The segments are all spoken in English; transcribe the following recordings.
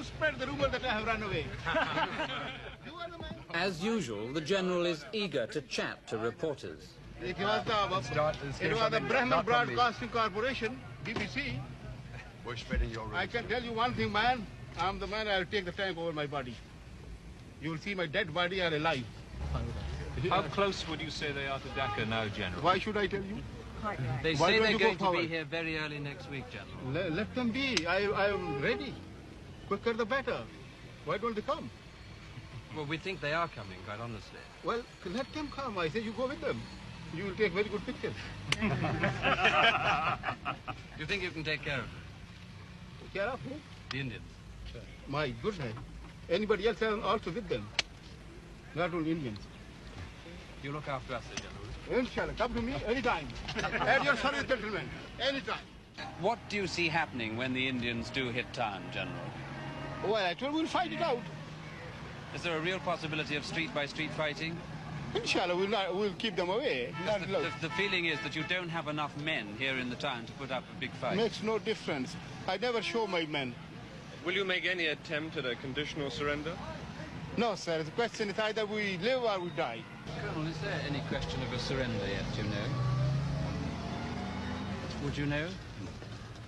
You spread the rumor that I have run away. You are the man. As usual, the General is eager to chat to reporters. It was the Brahman Broadcasting Corporation, BBC. We're spreading your rumors. I can tell you one thing, man. I'm the man. I'll take the tank over my body. You will see my dead body or alive. How close would you say they are to Dhaka now, General? Why should I tell you? They Why say don't they're you go going to be forward? here very early next week, General. Let them be. I am ready. Quicker the better. Why don't they come? Well, we think they are coming, quite honestly. Well, let them come. I say you go with them. You will take very good pictures. You think you can take care of them? Take care of who? The Indians. My goodness. Anybody else is also with them. Not only Indians. You look after us, General. Inshallah, come to me anytime. At your service, gentlemen. Anytime. What do you see happening when the Indians do hit town, General? Well, I told you we'll fight it out. Is there a real possibility of street-by-street fighting? Inshallah, we'll keep them away. The feeling is that you don't have enough men here in the town to put up a big fight. Makes no difference. I never show my men. Will you make any attempt at a conditional surrender? No, sir. The question is either we live or we die. Colonel, is there any question of a surrender yet, do you know? Would you know?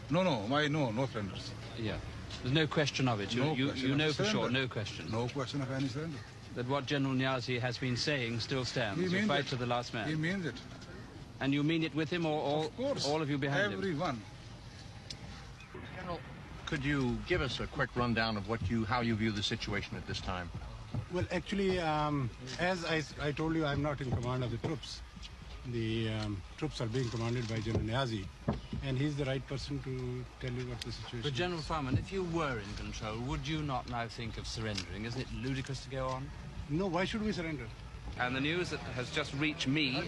No, no surrenders. Yeah. There's no question of it. You know for sure, no question. No question of any surrender. That what General Niazi has been saying still stands. You fight to the last man. He means it. And you mean it with him, or of course, all of you behind him? Everyone. General, could you give us a quick rundown of how you view the situation at this time? Well, actually, as I told you, I'm not in command of the troops. The troops are being commanded by General Niazi, and he's the right person to tell you what the situation But General is. Farman, if you were in control, would you not now think of surrendering? Isn't it ludicrous to go on? No, why should we surrender? And the news that has just reached me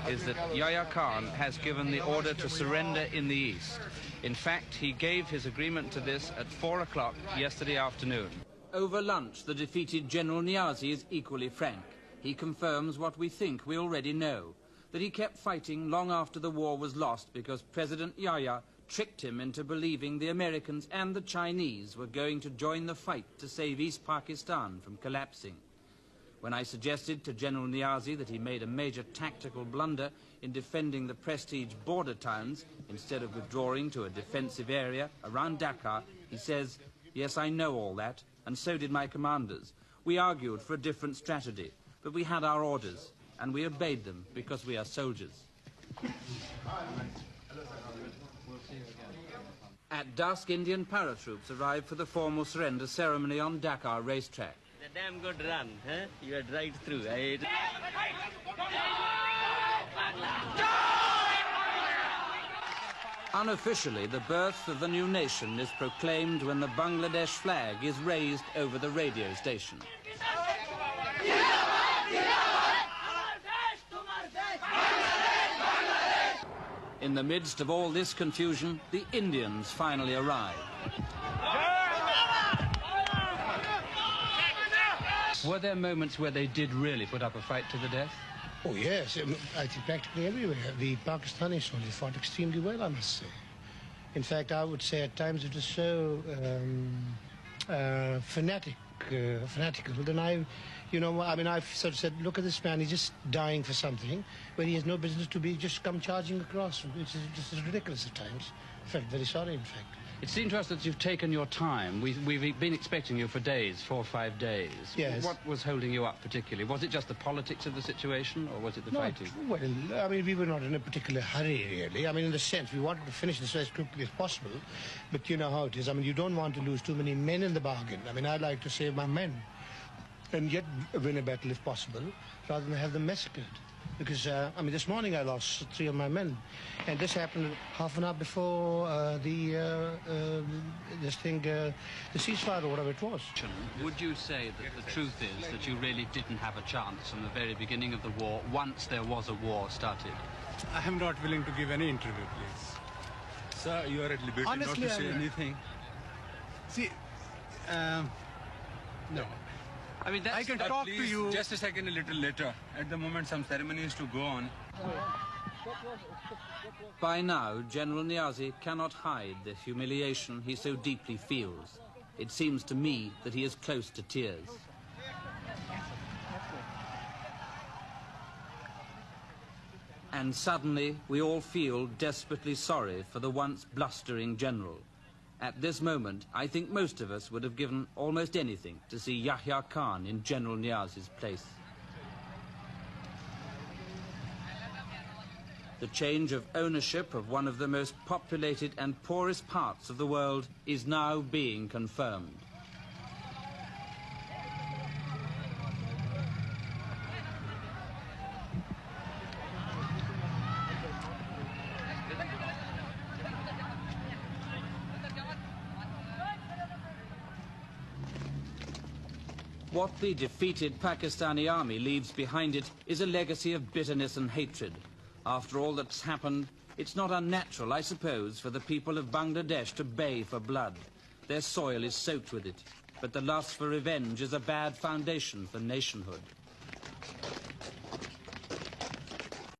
is that Yahya Khan has given the order to surrender in the east. In fact, he gave his agreement to this at 4 o'clock yesterday afternoon. Over lunch, the defeated General Niazi is equally frank. He confirms what we think we already know, that he kept fighting long after the war was lost because President Yahya tricked him into believing the Americans and the Chinese were going to join the fight to save East Pakistan from collapsing. When I suggested to General Niazi that he made a major tactical blunder in defending the prestige border towns instead of withdrawing to a defensive area around Dhaka, he says, "Yes, I know all that, and so did my commanders. We argued for a different strategy, but we had our orders, and we obeyed them because we are soldiers." At dusk, Indian paratroops arrived for the formal surrender ceremony on Dakar racetrack. A damn good run, huh? You went right through. Unofficially, the birth of the new nation is proclaimed when the Bangladesh flag is raised over the radio station. In the midst of all this confusion, the Indians finally arrive. Were there moments where they did really put up a fight to the death? Oh, yes. I think practically everywhere. The Pakistani soldiers fought extremely well, I must say. In fact, I would say at times it was so fanatical. Then I've sort of said, look at this man, he's just dying for something, when he has no business to be just come charging across. It's just ridiculous at times. I felt very sorry, in fact. It seemed to us that you've taken your time. We've been expecting you for days, 4 or 5 days. Yes. What was holding you up particularly? Was it just the politics of the situation, or was it the fighting? Well, I mean, we were not in a particular hurry, really. I mean, in the sense, we wanted to finish this as quickly as possible, but you know how it is. I mean, you don't want to lose too many men in the bargain. I mean, I like to save my men, and yet win a battle if possible, rather than have them massacred. Because, this morning I lost 3 of my men, and this happened half an hour before the ceasefire or whatever it was. Would you say that the truth is that you really didn't have a chance from the very beginning of the war, once there was a war started? I am not willing to give any interview, please. Sir, you are at liberty Honestly, not to say anything. See, no. I mean, I can talk to you. Just a second, a little later. At the moment, some ceremony is to go on. By now, General Niazi cannot hide the humiliation he so deeply feels. it seems to me that he is close to tears. And suddenly, we all feel desperately sorry for the once blustering general. At this moment, I think most of us would have given almost anything to see Yahya Khan in General Niaz's place. The change of ownership of one of the most populated and poorest parts of the world is now being confirmed. What the defeated Pakistani army leaves behind it is a legacy of bitterness and hatred. After all that's happened, it's not unnatural, I suppose, for the people of Bangladesh to bay for blood. Their soil is soaked with it, but the lust for revenge is a bad foundation for nationhood.